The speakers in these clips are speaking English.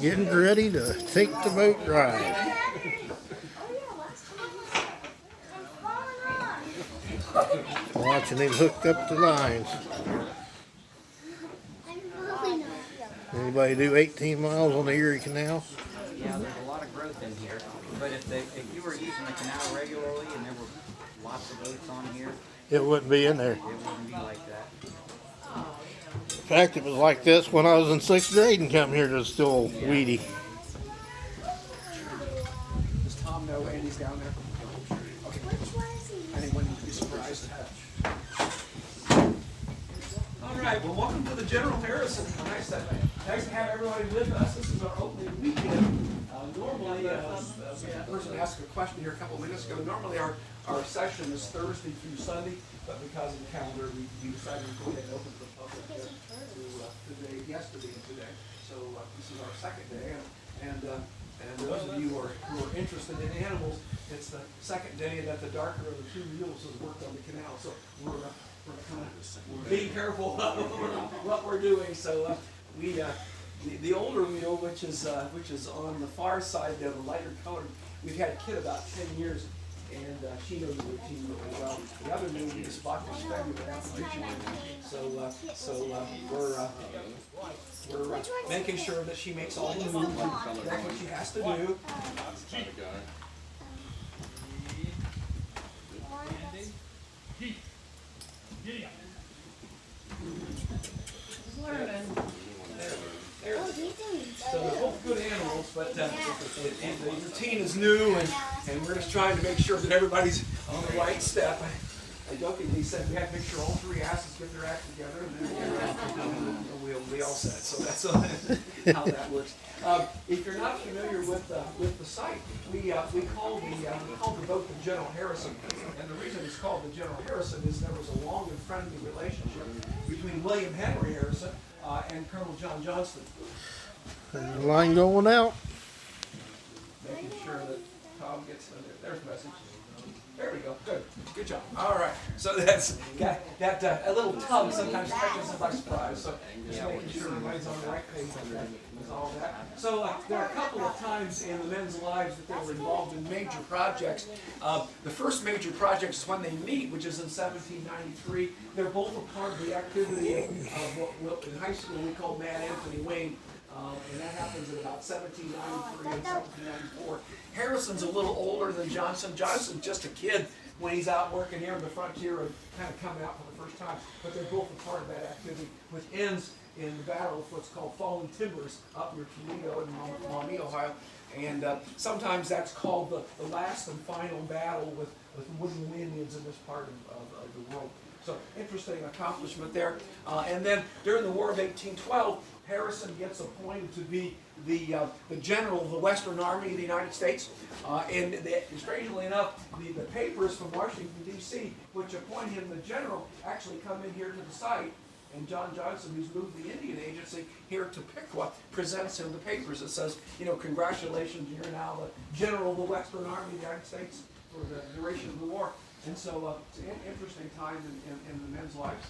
Getting ready to take the boat ride. Watching him hook up the lines. Anybody do 18 miles on the Erie Canal? Yeah, there's a lot of growth in here. But if you were using the canal regularly and there were lots of boats on here, It wouldn't be in there. it wouldn't be like that. In fact, it was like this when I was in 6th grade and come here. It was still weedy. Does Tom know Andy's down there? Okay. Anyone need to be surprised? All right. Well, welcome to the General Harrison. Nice to have everybody with us. This is our opening weekend. Normally, a person asked a question here a couple of minutes ago. Normally, our session is Thursday through Sunday, but because of the calendar, we decided to go ahead and open to the public yesterday and today. So this is our second day, and those of you who are interested in animals, it's the second day that the darker of the two mules has worked on the canal. So we're being careful what we're doing. So the older mule, which is on the far side there, the lighter colored, we've had a kid about 10 years, and she knows the routine really well. The other mule we just bought this February after Michigan, so we're making sure that she makes all the moves. That's what she has to do. So they're both good animals, but the routine is new, and we're just trying to make sure that everybody's on the right step. I jokingly said we have to make sure all three asses get their act together, and then we'll be all set. So that's how that works. If you're not familiar with the site, we call the boat the General Harrison, and the reason it's called the General Harrison is there was a long and friendly relationship between William Henry Harrison and Colonel John Johnston. There's the line going out. Making sure that Tom gets there's the message. There we go. Good job. All right. So that's got that a little tug sometimes catches us by surprise. So just making sure everybody's on the right page with all that. So there are a couple of times in the men's lives that they were involved in major projects. The first major project is when they meet, which is in 1793. They're both a part of the activity of what in high school we called Mad Anthony Wayne. And that happens in about 1793 and 1794. Harrison's a little older than Johnston. Johnston's just a kid when he's out working here on the frontier and kind of coming out for the first time. But they're both a part of that activity, which ends in the Battle of what's called Fallen Timbers up near Toledo in Miami, Ohio. And sometimes that's called the last and final battle with wooden Indians in this part of the world. So interesting accomplishment there. And then during the War of 1812, Harrison gets appointed to be the general of the Western Army of the United States. And strangely enough, the papers from Washington, D.C., which appoint him the general, actually come in here to the site. And John Johnston, who's moved the Indian Agency here to Piqua, presents him the papers. It says, congratulations, you're now the general of the Western Army of the United States for the duration of the war. And so it's an interesting time in the men's lives.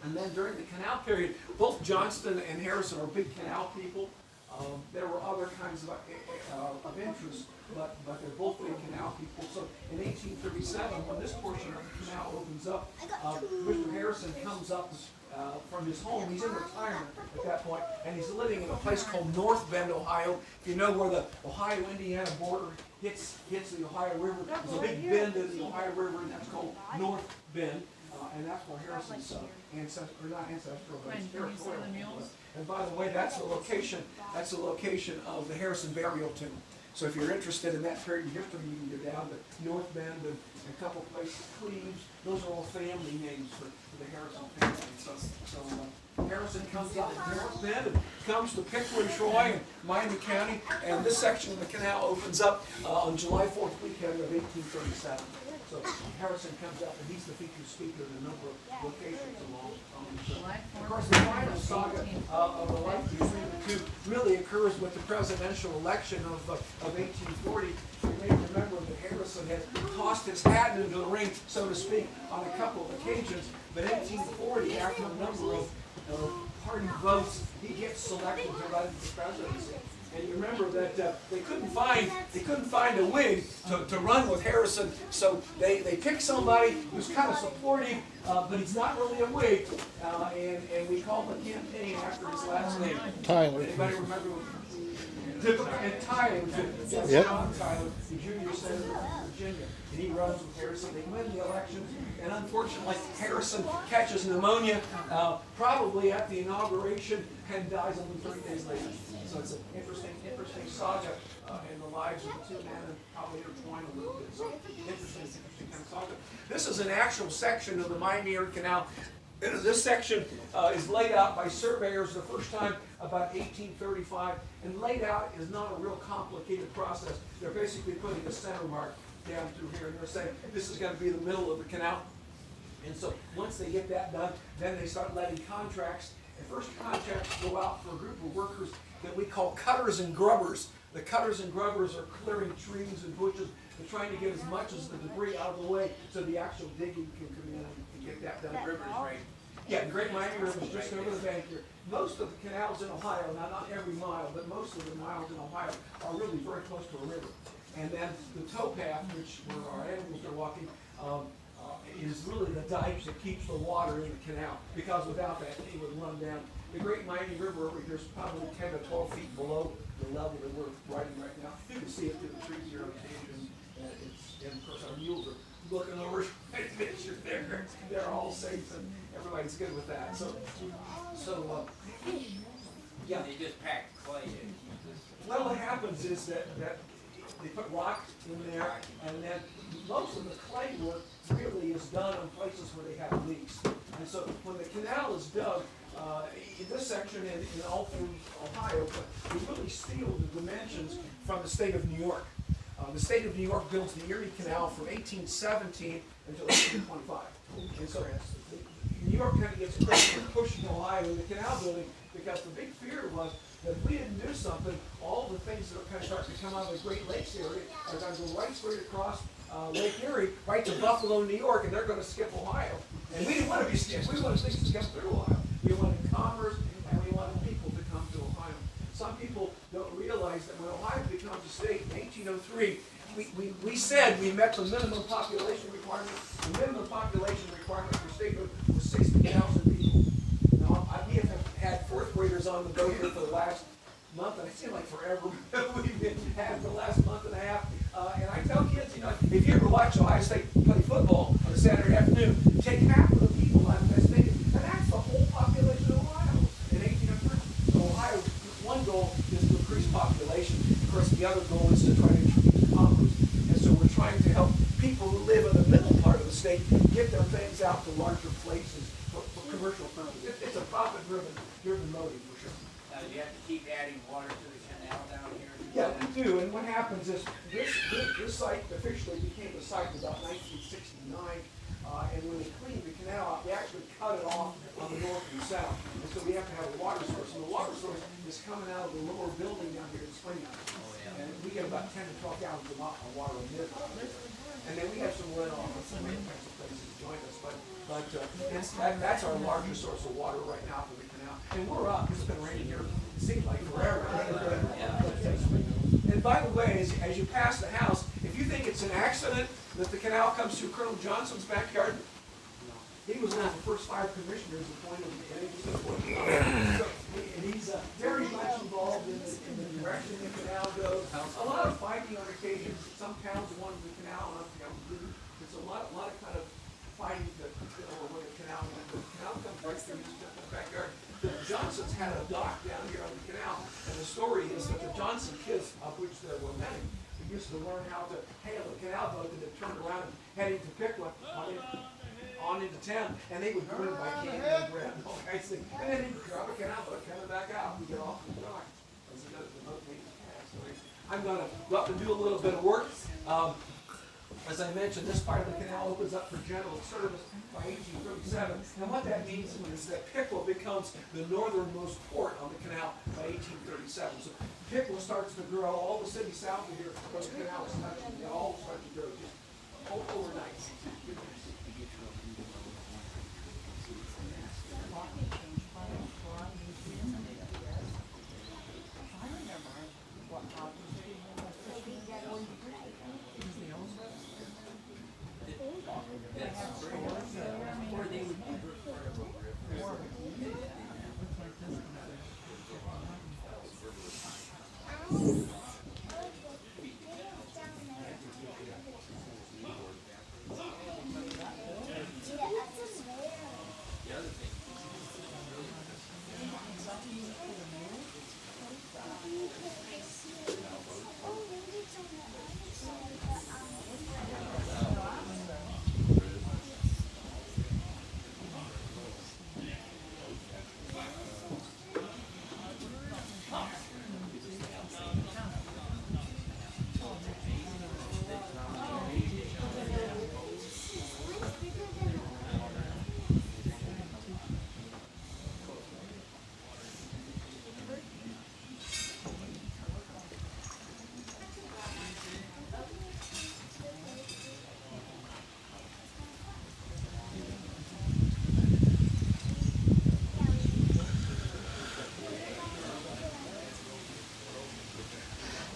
And then during the canal period, both Johnston and Harrison are big canal people. There were other kinds of interest, but they're both big canal people. So in 1837, when this portion of the canal opens up, Mr. Harrison comes up from his home. He's in retirement at that point, and he's living in a place called North Bend, Ohio. If you know where the Ohio-Indiana border hits the Ohio River, there's a big bend in the Ohio River, and that's called North Bend. And that's where Harrison's ancestral, but it's territorial. And by the way, that's the location of the Harrison burial tomb. So if you're interested in that period of history, you can go down to North Bend and a couple places, Cleves. Those are all family names for the Harrison family. So Harrison comes out of North Bend and comes to Piqua and Troy and Miami County, and this section of the canal opens up on July 4th weekend of 1837. So Harrison comes up, and he's the featured speaker in a number of locations along. Of course, the final saga of the life between the two really occurs with the presidential election of 1840. You may remember that Harrison had tossed his hat into the ring, so to speak, on a couple of occasions. But 1840, after a number of party votes, he gets selected to run for presidency. And you remember that they couldn't find a Whig to run with Harrison, so they picked somebody who's kind of supportive, but he's not really a Whig, and we called the campaign after his last name. Tyler. Anybody remember? And Tyler, Yep. John Tyler, the junior senator from Virginia, and he runs with Harrison. They win the election, and unfortunately, Harrison catches pneumonia, probably at the inauguration, and dies only 30 days later. So it's an interesting saga in the lives of the two men, and probably intertwined a little bit. So interesting kind of saga. This is an actual section of the Miami and Erie Canal. This section is laid out by surveyors the first time about 1835, and laid out is not a real complicated process. They're basically putting a center mark down through here, and they're saying this is going to be the middle of the canal. And so once they get that done, then they start letting contracts. And first contracts go out for a group of workers that we call cutters and grubbers. The cutters and grubbers are clearing trees and bushes. They're trying to get as much as the debris out of the way so the actual digging can come in and get that done. River is right. Yeah, the Great Miami River is just over the bank here. Most of the canals in Ohio, now not every mile, but most of the miles in Ohio are really very close to a river. And then the towpath, which where our animals are walking, is really the dike that keeps the water in the canal, because without that it would run down. The Great Miami River over here is probably 10 to 12 feet below the level that we're riding right now. You can see it through the trees here on occasion, and of course our mules are looking over trying to make sure they're all safe and everybody's good with that. So yeah. They just pack clay in. Well, what happens is that they put rock in there, and then most of the clay work really is done in places where they have leaks. And so when the canal is dug, in this section and all through Ohio, we really steal the dimensions from the state of New York. The state of New York builds the Erie Canal from 1817 until 1825. And so New York kind of gets crazy for pushing Ohio in the canal building, because the big fear was that if we didn't do something, all the things that are kind of starting to come out of the Great Lakes area are going to go right straight across Lake Erie, right to Buffalo, New York, and they're going to skip Ohio. And we didn't want to be skipped. We wanted things to skip through Ohio. We wanted commerce, and we wanted people to come to Ohio. Some people don't realize that when Ohio becomes a state in 1803, we said we met the minimum population requirement. The minimum population requirement for statehood was 60,000 people. Now, we have had fourth graders on the boat here for the last month, and it seemed like forever. We've been having the last month and a half. And I tell kids, if you ever watch Ohio State play football on a Saturday afternoon, take half of the people out of that stadium, and that's the whole population of Ohio in 1803. So Ohio's one goal is to increase population. Of course, the other goal is to try to increase commerce. And so we're trying to help people who live in the middle part of the state get their things out to larger places for commercial purposes. It's a profit-driven motive for sure. Now, do you have to keep adding water to the canal down here? Yeah, we do. And what happens is this site officially became a site in about 1969. And when we cleaned the canal out, we actually cut it off on the north and south. And so we have to have a water source. And the water source is coming out of the lower building down here in Springfield. And we get about 10 to 12 gallons of water a minute. And then we have some runoff and some other kinds of places to join us. But that's our largest source of water right now for the canal. And we're up. It's been raining here, it seems like forever. And by the way, as you pass the house, if you think it's an accident that the canal comes through Colonel Johnston's backyard, he was one of the first 5 commissioners appointed, and he's very much involved in the direction the canal goes. A lot of fighting on occasion. Some towns wanted the canal, and other towns didn't. It's a lot of kind of fighting over the canal. And the canal comes right through his backyard. The Johnsons had a dock down here on the canal, and the story is that the Johnson kids, of which there were many, used to learn how to hail a canal boat, and they'd turn around and head into Piqua on into town, and they would go in by candy and bread and all kinds of things. And then they'd drop a canal boat coming back out and get off the dock. As the boat made the cast. I'm going to go up and do a little bit of work. As I mentioned, this part of the canal opens up for general service by 1837. And what that means is that Piqua becomes the northernmost port on the canal by 1837. So Piqua starts to grow. All the cities south of here, where the canal is touching, they all start to grow just overnight.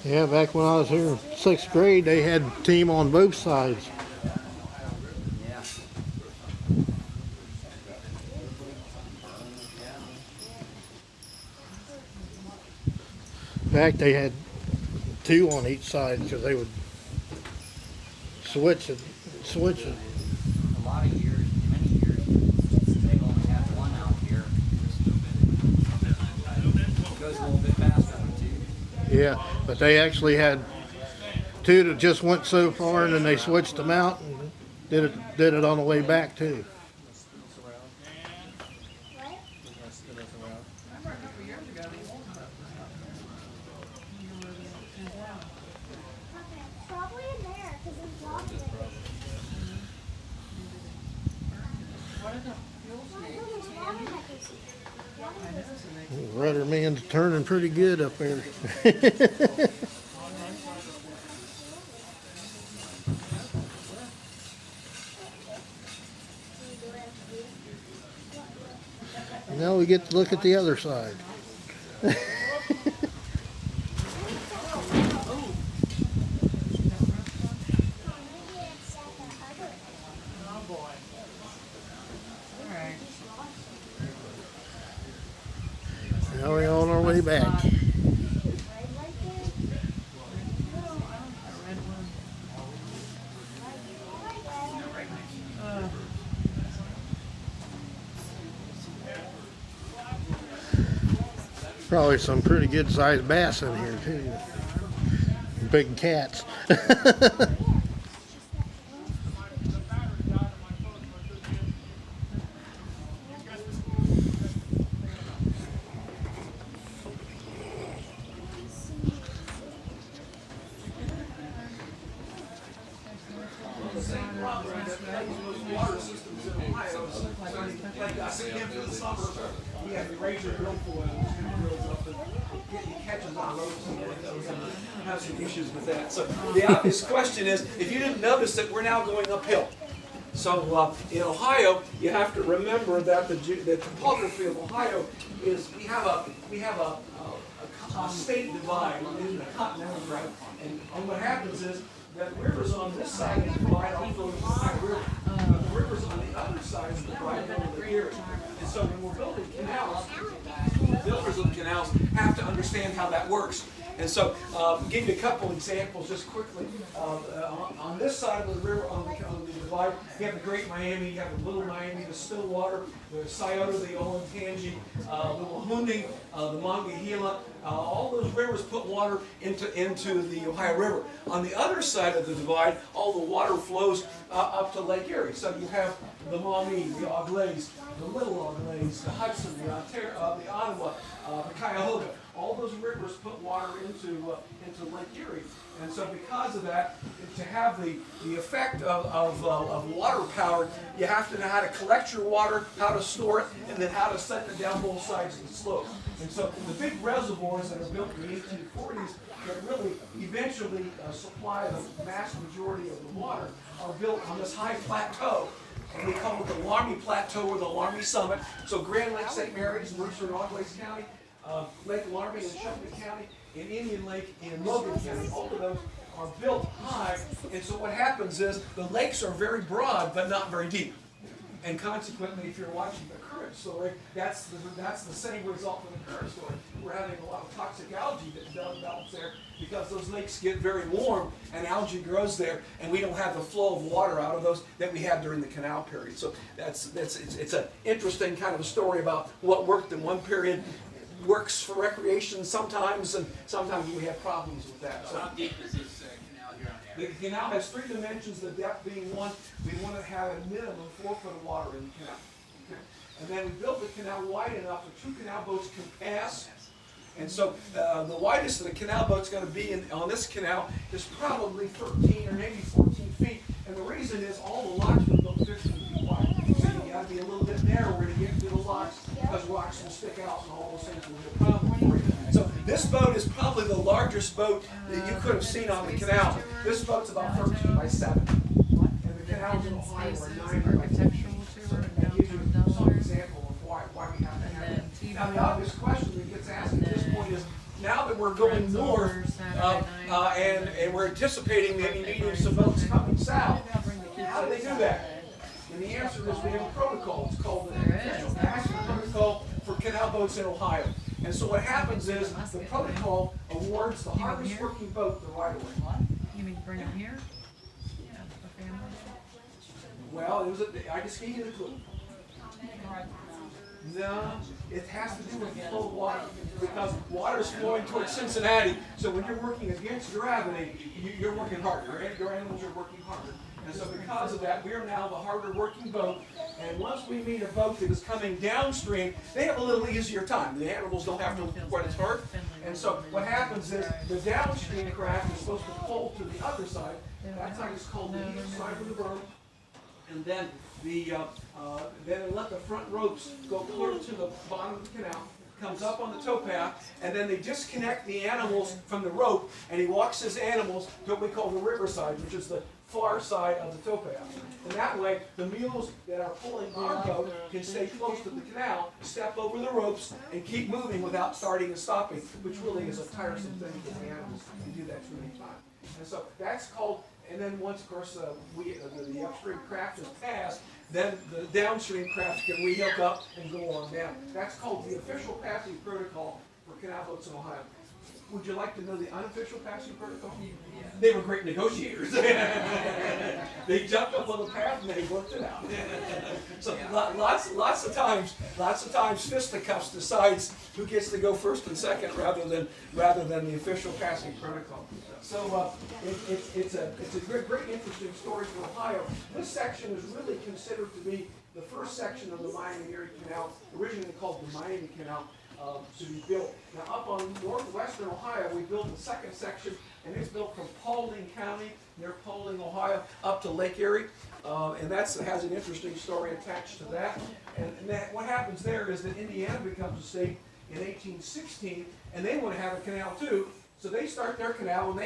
Yeah, back when I was here in 6th grade, they had a team on both sides. Yeah. In fact, they had 2 on each side because they would switch it. A lot of years, many years, they've only had one out here. It goes a little bit faster too. Yeah, but they actually had 2 that just went so far, and then they switched them out and did it on the way back too. Probably in there, because there's lots of it. Rudder man's turning pretty good up there. Now we get to look at the other side. Now we're on our way back. Probably some pretty good sized bass in here too. Big cats. Water systems in Ohio, like I said, through the summer, we have the razor drill foil, drills up and it catches on ropes and we have some issues with that. So the obvious question is, if you didn't notice that we're now going uphill. So in Ohio, you have to remember that the topography of Ohio is we have a state divide in the continental divide, and what happens is that rivers on this side of the divide all flow into the Ohio River, but the rivers on the other side of the divide go into the Erie. And so when we're building canals, builders of canals have to understand how that works. And so, I'll give you a couple examples just quickly. On this side of the river, on the divide, you have the Great Miami, you have the Little Miami, the Stillwater, the Scioto, the Olentangy, the Wahunding, the Monongahela. All those rivers put water into the Ohio River. On the other side of the divide, all the water flows up to Lake Erie. So you have the Maumee, the Auglaize, the Little Auglaize, the Hudson, the Ottawa, the Cuyahoga. All those rivers put water into Lake Erie. And so because of that, to have the effect of water power, you have to know how to collect your water, how to store it, and then how to send it down both sides of the slope. And so the big reservoirs that are built in the 1840s that really eventually supply the vast majority of the water are built on this high plateau. And we call it the Laramie Plateau or the Laramie Summit. So Grand Lake St. Mary's, Mercer and Auglaize County, Lake Laramie in Shelby County, and Indian Lake in Logan County. All of those are built high, and so what happens is the lakes are very broad but not very deep. And consequently, if you're watching the crew, current story, that's the same result for the current story. We're having a lot of toxic algae that develops there because those lakes get very warm and algae grows there, and we don't have the flow of water out of those that we had during the canal period. So it's an interesting kind of a story about what worked in one period works for recreation sometimes, and sometimes we have problems with that. So how deep is this canal here on the The average? canal has 3 dimensions, the depth being 1. We want to have a minimum 4 foot of water in the canal. Okay? And then we built the canal wide enough that 2 canal boats can pass. And so the widest of the canal boat's going to be on this canal is probably 13 or maybe 14 feet. And the reason is all the locks were built 15 feet wide. So you got to be a little bit narrower to get to the locks because rocks will stick out and all those things will be a problem for you. So this boat is probably the largest boat that you could have seen on the canal. This boat's about 13 by 7. And the canals in Ohio are 9 by 10. So that gives you some example of why we have to have it. Now the obvious question that gets asked at this point is, now that we're going north and we're anticipating maybe meeting some boats coming south, how do they do that? And the answer is we have a protocol. It's called the Official Passenger Protocol for Canal Boats in Ohio. And so what happens is the protocol awards the hardest working boat the right of way. You mean bring them here? Yeah, for family. Well, I just gave you the clue. No, it has to do with the flow of water, because water is flowing towards Cincinnati. So when you're working against gravity, you're working harder. Your animals are working harder. And so because of that, we are now the harder working boat. And once we meet a boat that is coming downstream, they have a little easier time. The animals don't have to work quite as hard. And so what happens is the downstream craft is supposed to pull to the other side. That side is called the east side of the berm. And then then they let the front ropes go clear to the bottom of the canal, comes up on the towpath, and then they disconnect the animals from the rope, and he walks his animals to what we call the riverside, which is the far side of the towpath. And that way, the mules that are pulling our boat can stay close to the canal, step over the ropes, and keep moving without starting and stopping, which really is a tiresome thing for the animals to do that too many times. And so that's called. And then once, of course, the upstream craft is passed, then the downstream craft can re-hook up and go on down. That's called the official passing protocol for canal boats in Ohio. Would you like to know the unofficial passing protocol? They were great negotiators. They jumped up on the path and they worked it out. So lots of times fisticuffs decides who gets to go first and second rather than the official passing protocol. So it's a great interesting story for Ohio. This section is really considered to be the first section of the Miami and Erie Canal, originally called the Miami Canal, to be built. Now up on northwestern Ohio, we built the second section, and it's built from Paulding County, near Paulding, Ohio, up to Lake Erie. And that has an interesting story attached to that. And what happens there is that Indiana becomes a state in 1816, and they want to have a canal too. So they start their canal, and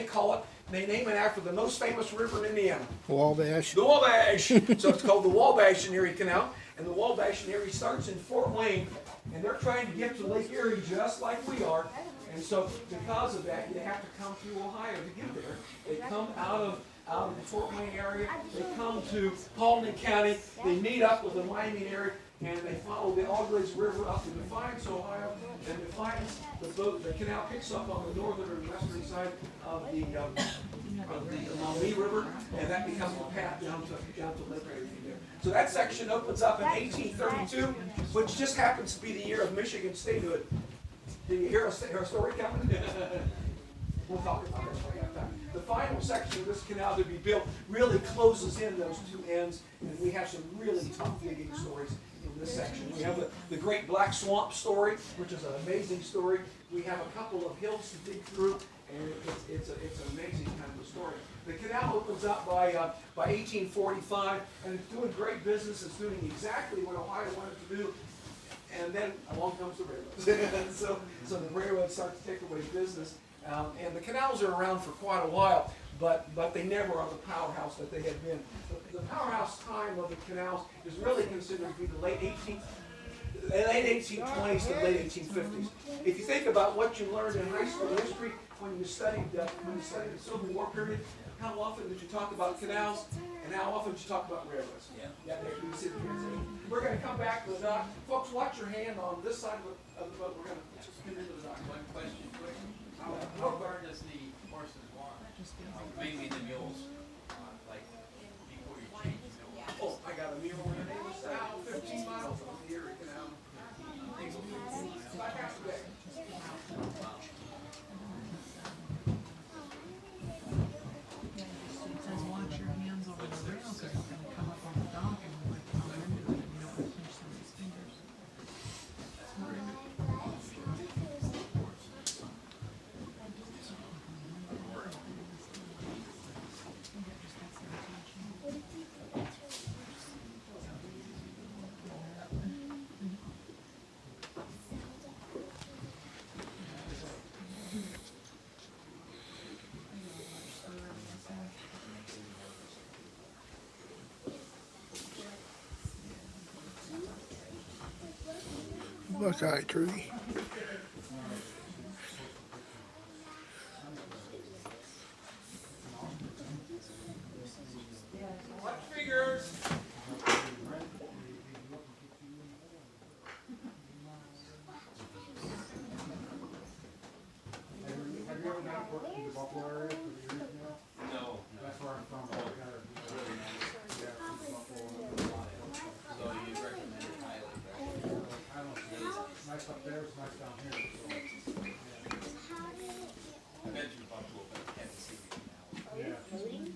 they name it after the most famous river in Indiana. Wabash. The Wabash. So it's called the Wabash and Erie Canal. And the Wabash and Erie starts in Fort Wayne, and they're trying to get to Lake Erie just like we are. And so because of that, you have to come through Ohio to get there. They come out of the Fort Wayne area. They come to Paulding County. They meet up with the Miami and Erie, and they follow the Aldridge River up to Defiance, Ohio. And Defiance, the canal picks up on the northern and western side of the Maumee River, and that becomes the path down to Lake Erie from there. So that section opens up in 1832, which just happens to be the year of Michigan statehood. Did you hear a story coming? We'll talk about that when we have time. The final section of this canal to be built really closes in those two ends, and we have some really tough digging stories in this section. We have the Great Black Swamp story, which is an amazing story. We have a couple of hills to dig through, and it's an amazing kind of a story. The canal opens up by 1845, and it's doing great business. It's doing exactly what Ohio wanted to do. And then along comes the railroads. so the railroads start to take away business. And the canals are around for quite a while, but they never are the powerhouse that they had been. The powerhouse time of the canals is really considered to be the late 18th late 1820s to late 1850s. If you think about what you learned in high school history when you studied the Civil War period, how often did you talk about canals, and how often did you talk about railroads? Yeah, you see the transition. We're going to come back to the dock. Folks, watch your hand on this side of the boat. We're going to spin into the dock. One question, quick. How far does the horses walk? Mainly the mules, like before you change the mules. Oh, I got a mule in there. It was 15 miles from the Erie Canal. About half a day. It says watch your hands over the rail, cause it's gonna come up on the dock and like come into it, and you don't wanna pinch somebody's fingers. Buckeye tree. Watch fingers. Have you ever not worked in the Buffalo area for years now? No. That's where I'm from. Yeah, from Buffalo. So you recommend it highly, right? I don't know. It's nice up there, it's nice down here. I've been through Buffalo, but I haven't seen the canal. Yeah. You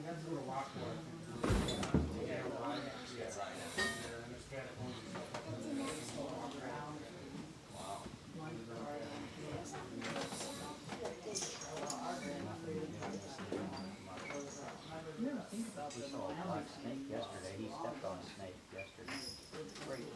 have to go to Lockwood, I think. Yeah, right. Yeah, right. Yeah, and it's catacombs and stuff up there. Walk around. We saw a black snake yesterday. He stepped on a snake yesterday. Great.